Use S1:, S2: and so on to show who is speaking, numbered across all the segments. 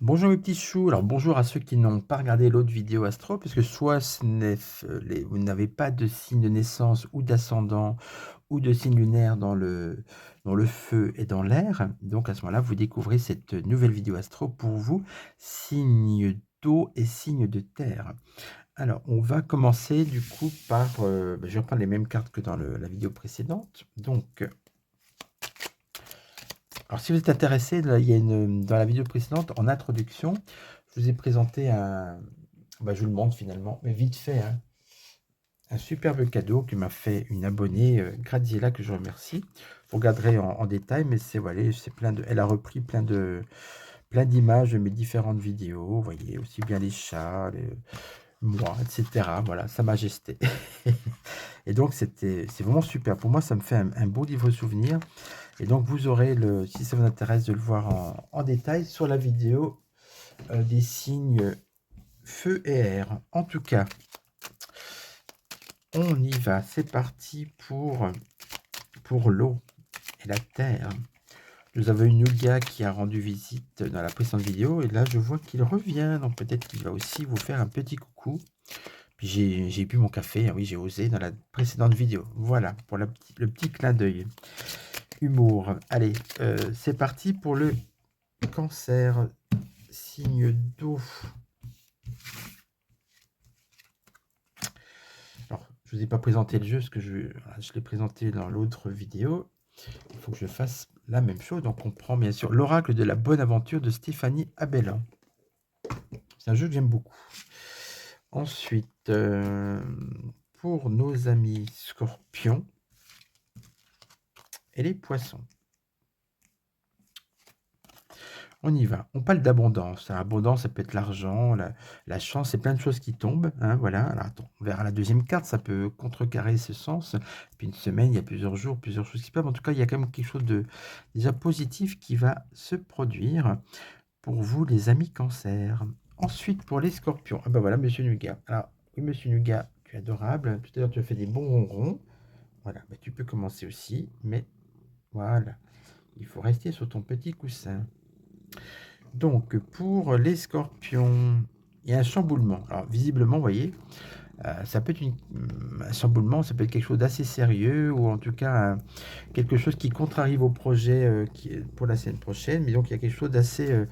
S1: Bonjour mes petits choux, alors bonjour à ceux qui n'ont pas regardé l'autre vidéo astro, parce que soit vous n'avez pas de signe de naissance ou d'ascendant ou de signe lunaire dans le feu et dans l'air, donc à ce moment-là vous découvrez cette nouvelle vidéo astro pour vous, signe d'eau et signe de terre. Alors on va commencer du coup par, je vais reprendre les mêmes cartes que dans la vidéo précédente, donc... Alors, si vous êtes intéressé, là, il y a dans la vidéo précédente, en introduction, je vous ai présenté je vous le montre finalement, mais vite fait, hein, un superbe cadeau que m'a fait une abonnée, Graziella, que je remercie. Vous regarderez en détail, mais c'est plein de, elle a repris plein d'images de mes différentes vidéos. Vous voyez aussi bien les chats, moi, etc. Voilà, Sa Majesté. Et donc, c'est vraiment super. Pour moi, ça me fait un beau livre souvenir. Et donc, vous aurez, si ça vous intéresse, de le voir en détail sur la vidéo des signes feu et air. En tout cas, on y va. C'est parti pour l'eau et la terre. Nous avons une Nougat qui a rendu visite dans la précédente vidéo. Et là, je vois qu'il revient. Donc, peut-être qu'il va aussi vous faire un petit coucou. Puis, j'ai bu mon café. Ah oui, j'ai osé dans la précédente vidéo. Voilà, pour le petit clin d'œil. Humour. Allez, c'est parti pour le Cancer, signe d'eau. Alors, je ne vous ai pas présenté le jeu, parce que je l'ai présenté dans l'autre vidéo. Il faut que je fasse la même chose. Donc, on prend bien sûr l'Oracle de la Bonne Aventure de Stéphanie Abella. C'est un jeu que j'aime beaucoup. Ensuite, pour nos amis Scorpions et les Poissons. On y va. On parle d'abondance. L'abondance, ça peut être l'argent, la chance, c'est plein de choses qui tombent. Hein, voilà. Alors, attends, on verra la deuxième carte, ça peut contrecarrer ce sens. Puis une semaine, il y a plusieurs jours, plusieurs choses qui peuvent. En tout cas, il y a quand même quelque chose de déjà positif qui va se produire pour vous, les amis Cancer. Ensuite, pour les Scorpions. Ah ben voilà, Monsieur Nugat. Alors, oui, Monsieur Nugat, tu es adorable. Tout à l'heure, tu as fait des bons ronrons. Voilà, ben, tu peux commencer aussi, mais voilà. Il faut rester sur ton petit coussin. Donc, pour les Scorpions, il y a un chamboulement. Alors, visiblement, vous voyez, ça peut être un chamboulement, ça peut être quelque chose d'assez sérieux, ou en tout cas, quelque chose qui contrarie vos projets pour la semaine prochaine. Mais donc, il y a quelque chose d'assez...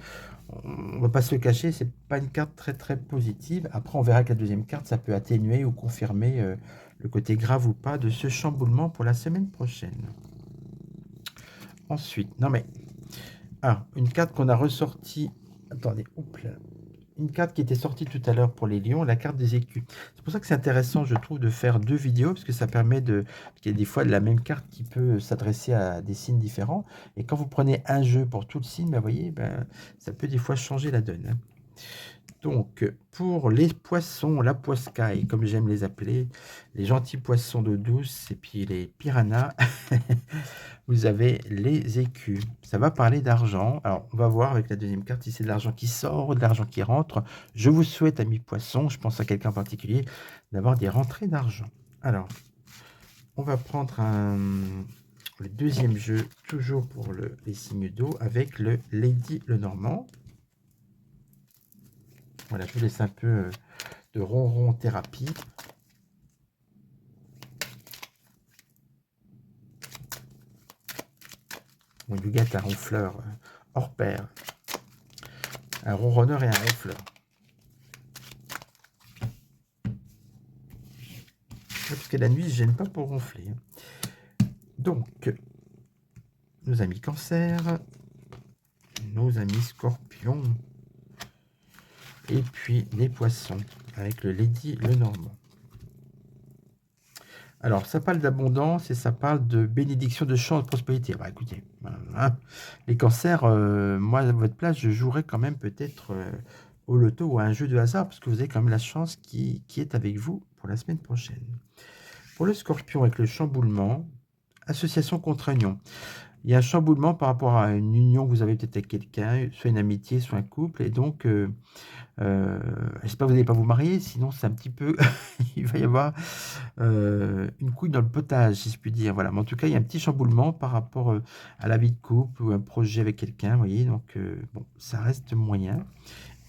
S1: on ne va pas se le cacher, c'est pas une carte très très positive. Après, on verra que la deuxième carte, ça peut atténuer ou confirmer le côté grave ou pas de ce chamboulement pour la semaine prochaine. Ensuite, non mais... Ah, une carte qu'on a ressortie... Attendez, oups là. Une carte qui était sortie tout à l'heure pour les lions, la carte des écus. C'est pour ça que c'est intéressant, je trouve, de faire deux vidéos, parce que ça permet de... Parce qu'il y a des fois de la même carte qui peut s'adresser à des signes différents. Et quand vous prenez un jeu pour tout le signe, vous voyez, ça peut des fois changer la donne. Hein. Donc, pour les poissons, la poiscaille, comme j'aime les appeler, les gentils poissons d'eau douce, et puis les piranhas, vous avez les écus. Ça va parler d'argent. Alors, on va voir avec la deuxième carte si c'est de l'argent qui sort ou de l'argent qui rentre. Je vous souhaite, amis poissons, je pense à quelqu'un en particulier, d'avoir des rentrées d'argent. Alors, on va prendre le deuxième jeu, toujours pour les signes d'eau, avec le Lady Lenormand. Voilà, je vous laisse un peu de ronron thérapie. Mon Nougat, un ronfleur hors pair. Un ronronneur et un ronfleur. Parce que la nuit, je ne gêne pas pour ronfler. Donc, nos amis Cancer, nos amis Scorpions, et puis les Poissons, avec le Lady Lenormand. Alors, ça parle d'abondance et ça parle de bénédiction, de chance, de prospérité. Bah, écoutez, hein, les cancers, moi, à votre place, je jouerais quand même peut-être au loto ou à un jeu de hasard, parce que vous avez quand même la chance qui est avec vous pour la semaine prochaine. Pour le scorpion, avec le chamboulement, association contre union. Il y a un chamboulement par rapport à une union que vous avez peut-être avec quelqu'un, soit une amitié, soit un couple, et donc j'espère que vous n'allez pas vous marier, sinon c'est un petit peu il va y avoir, une couille dans le potage, si je puis dire, voilà. Mais en tout cas, il y a un petit chamboulement par rapport, à la vie de couple ou un projet avec quelqu'un, vous voyez? Donc bon, ça reste moyen.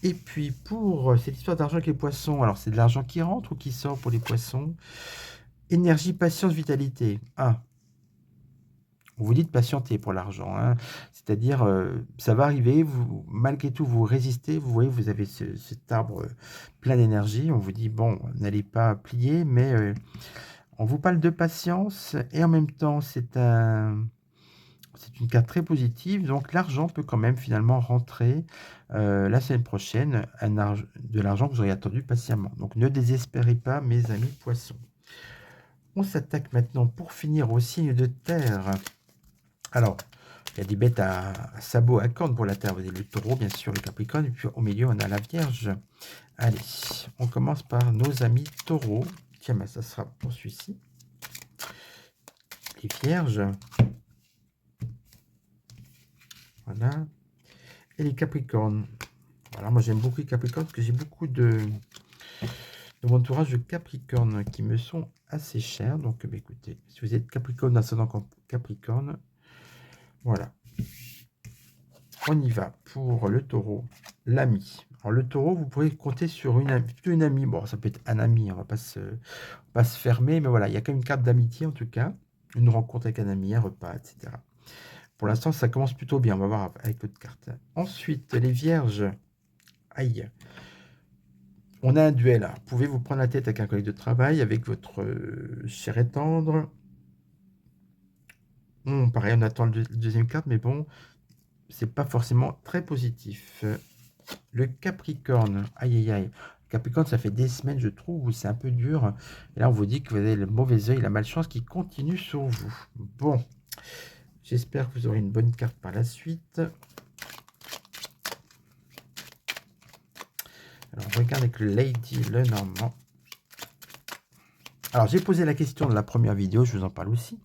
S1: Et puis pour, cette histoire d'argent avec les poissons, alors c'est de l'argent qui rentre ou qui sort pour les poissons? Énergie, patience, vitalité. Ah! On vous dit de patienter pour l'argent, hein. C'est-à-dire, ça va arriver, vous malgré tout, vous résistez. Vous voyez, vous avez cet arbre, plein d'énergie. On vous dit: «Bon, n'allez pas plier», mais, on vous parle de patience et en même temps, c'est une carte très positive. Donc l'argent peut quand même finalement rentrer, la semaine prochaine, de l'argent que vous auriez attendu patiemment. Donc ne désespérez pas, mes amis poissons. On s'attaque maintenant pour finir au signe de terre. Alors, il y a des bêtes à sabots, à cornes pour la terre. Vous avez le taureau, bien sûr, le capricorne, et puis au milieu, on a la vierge. Allez, on commence par nos amis taureaux. Tiens, ben, ça sera pour celui-ci. Les vierges. Voilà. Et les capricornes. Voilà, moi j'aime beaucoup les capricornes parce que j'ai beaucoup de mon entourage de capricornes qui me sont assez chers. Donc, bah, écoutez, si vous êtes capricorne, ascendant capricorne, voilà. On y va pour le taureau, l'ami. Alors le taureau, vous pouvez compter sur plutôt une amie. Bon, ça peut être un ami, on va pas se fermer, mais voilà, il y a quand même une carte d'amitié en tout cas. Une rencontre avec un ami, un repas, etc. Pour l'instant, ça commence plutôt bien. On va voir avec votre carte. Ensuite, les vierges. Aïe. On a un duel. Là. Pouvez-vous prendre la tête avec un collègue de travail, avec votre cher et tendre? Pareil, on attend le deuxième carte, mais bon, c'est pas forcément très positif. Le Capricorne, aïe aïe aïe. Capricorne, ça fait des semaines, je trouve, où c'est un peu dur. Et là, on vous dit que vous avez le mauvais œil, la malchance qui continue sur vous. Bon, j'espère que vous aurez une bonne carte par la suite. Alors, on regarde avec le Lady Lenormand. Alors, j'ai posé la question de la première vidéo, je vous en parle aussi.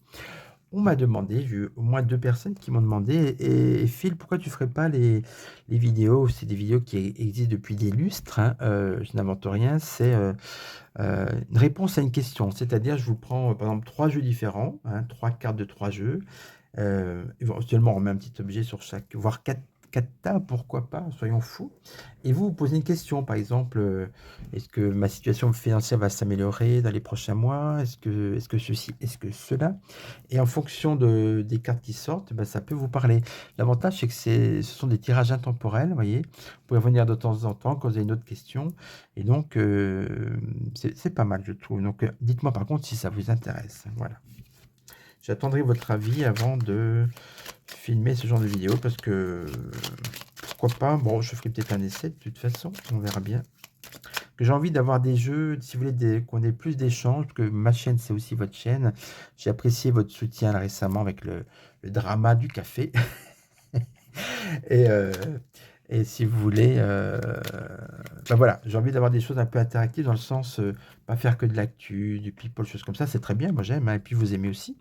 S1: On m'a demandé, j'ai eu au moins 2 personnes qui m'ont demandé: «Et Phil, pourquoi tu ferais pas les vidéos?» C'est des vidéos qui existent depuis des lustres, hein, je n'invente rien, c'est, une réponse à une question. C'est-à-dire, je vous prends, par exemple, 3 jeux différents, hein, 3 cartes de 3 jeux, éventuellement, on met un petit objet sur chaque, voire 4 tables, pourquoi pas, soyons fous. Et vous posez une question, par exemple, est-ce que ma situation financière va s'améliorer dans les prochains mois? Est-ce que ceci? Est-ce que cela? Et en fonction des cartes qui sortent, bah, ça peut vous parler. L'avantage, c'est que ce sont des tirages intemporels, vous voyez? Vous pouvez revenir de temps en temps quand vous avez une autre question. Et donc, c'est pas mal, je trouve. Donc, dites-moi par contre si ça vous intéresse. Voilà. J'attendrai votre avis avant de filmer ce genre de vidéo parce que pourquoi pas. Bon, je ferai peut-être un essai de toute façon, on verra bien. Que j'ai envie d'avoir des jeux, si vous voulez, qu'on ait plus d'échanges, parce que ma chaîne, c'est aussi votre chaîne. J'ai apprécié votre soutien là, récemment avec le drama du café. Et, et si vous voulez, bah voilà, j'ai envie d'avoir des choses un peu interactives dans le sens, pas faire que de l'actu, du people, choses comme ça, c'est très bien, moi j'aime, hein, et puis vous aimez aussi.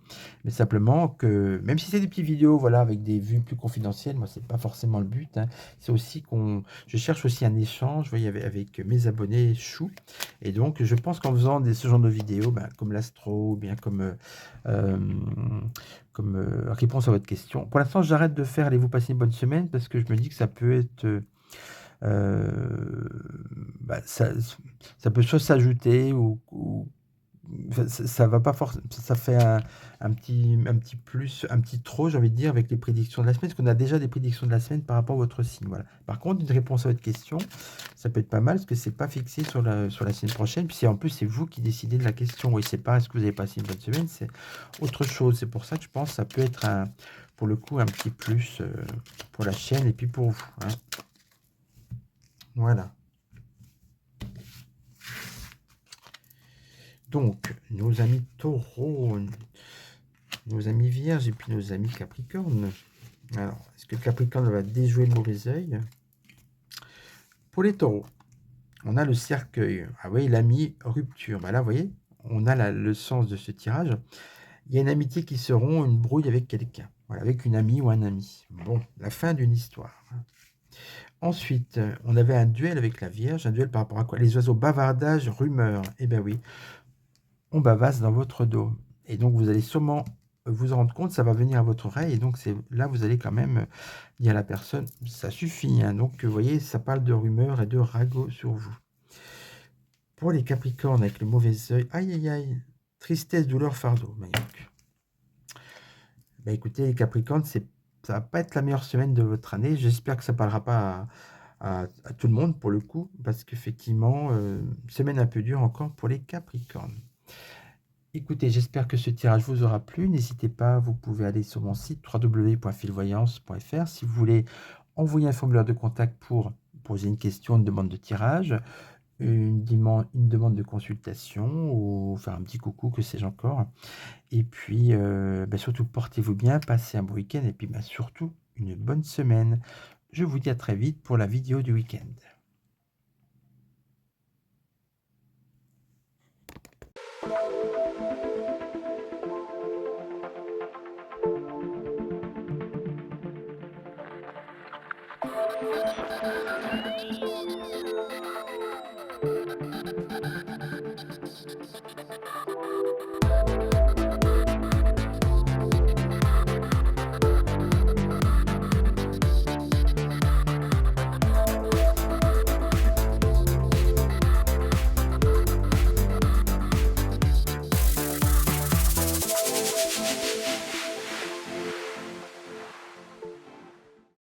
S1: Mais simplement que, même si c'est des petites vidéos, voilà, avec des vues plus confidentielles, moi c'est pas forcément le but, hein. C'est aussi je cherche aussi un échange, vous voyez, avec mes abonnés choux. Et donc, je pense qu'en faisant ce genre de vidéos, ben, comme l'astro, ou bien réponse à votre question. Pour l'instant, j'arrête de faire allez-vous passer une bonne semaine parce que je me dis que ça peut être, bah, ça peut soit s'ajouter ou enfin, ça va pas forcément, ça fait un petit plus, un petit trop, j'ai envie de dire, avec les prédictions de la semaine, parce qu'on a déjà des prédictions de la semaine par rapport à votre signe. Voilà. Par contre, une réponse à votre question, ça peut être pas mal, parce que c'est pas fixé sur la semaine prochaine, puis en plus, c'est vous qui décidez de la question. Oui, c'est pas est-ce que vous avez passé une bonne semaine, c'est autre chose. C'est pour ça que je pense que ça peut être, pour le coup, un petit plus pour la chaîne et puis pour vous, hein. Voilà. Donc, nos amis taureaux, nos amis vierges et puis nos amis capricornes. Alors, est-ce que Capricorne va déjouer le mauvais œil? Pour les taureaux, on a le cercueil. Ah oui, l'ami rupture. Bah là, vous voyez, on a le sens de ce tirage. Il y a une amitié qui se rompt, une brouille avec quelqu'un. Voilà, avec une amie ou un ami. Bon, la fin d'une histoire. Ensuite, on avait un duel avec la Vierge. Un duel par rapport à quoi? Les oiseaux, bavardage, rumeur. Eh bien oui, on bavasse dans votre dos. Et donc, vous allez sûrement vous en rendre compte, ça va venir à votre oreille. Et donc, c'est là, vous allez quand même dire à la personne, ça suffit. Hein. Donc, vous voyez, ça parle de rumeurs et de ragots sur vous. Pour les Capricornes, avec le mauvais œil, aïe, aïe, aïe, tristesse, douleur, fardeau. Bah, écoutez, les Capricornes, ça va pas être la meilleure semaine de votre année. J'espère que ça parlera pas à tout le monde pour le coup, parce qu'effectivement, semaine un peu dure encore pour les Capricornes. Écoutez, j'espère que ce tirage vous aura plu. N'hésitez pas, vous pouvez aller sur mon site www.filvoyance.fr si vous voulez envoyer un formulaire de contact pour poser une question, une demande de tirage, une demande de consultation ou faire un petit coucou, que sais-je encore. Et puis, surtout, portez-vous bien, passez un bon week-end et puis surtout une bonne semaine. Je vous dis à très vite pour la vidéo du week-end.